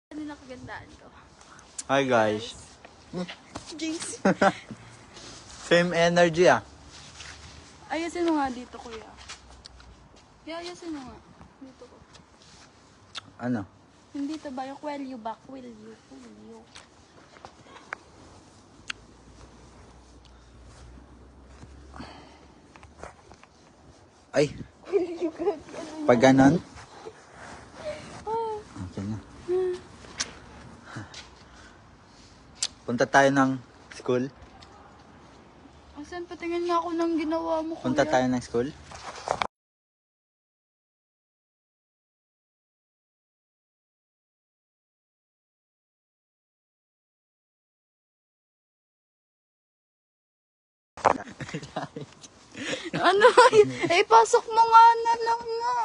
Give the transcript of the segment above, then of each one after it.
Ano na kagandaan ko? Hi guys. Jinx. Same energy ah. Ayasin mo nga dito, kuya. Ayasin mo nga. Dito ko. Ano? Hindi to ba? Yung will you back? Will you? Ay. Will you good? Pag ganon? Okay na. Punta tayo ng school. Asan? Patingin nga ako ng ginawa mo, kuya. Punta tayo ng school. Ano? Eh, pasok mo nga na lang nga.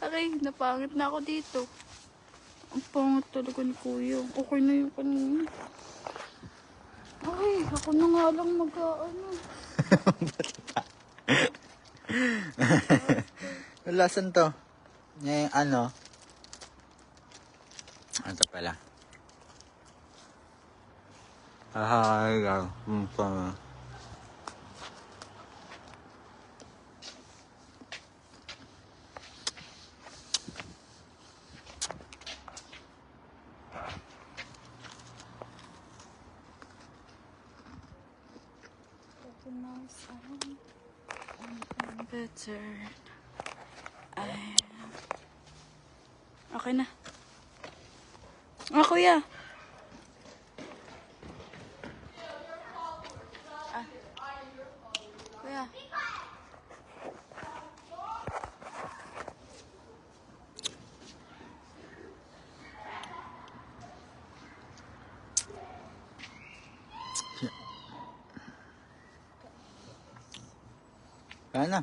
Okay, napangit na ako dito. Ang pangit talaga ni kuya. Okay na yung kanina. Ay, ako na nga lang mag-ano. Lasan to? Ano? Ito pala. Hi, Better. Ay. Okay na. Ah, kuya. Ah. Kuya. Kaya na.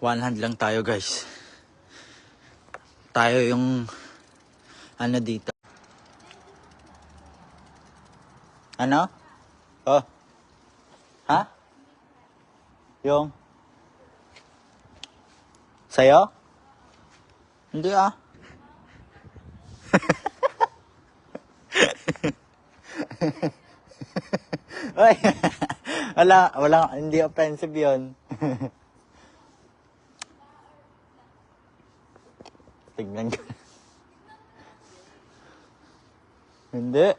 One hand lang tayo guys. Tayo yung ano dito. Ano? Oh. Ha? Yung sa'yo? Hindi ah. Oy. Wala, hindi offensive 'yon. Tignan ko. Hindi.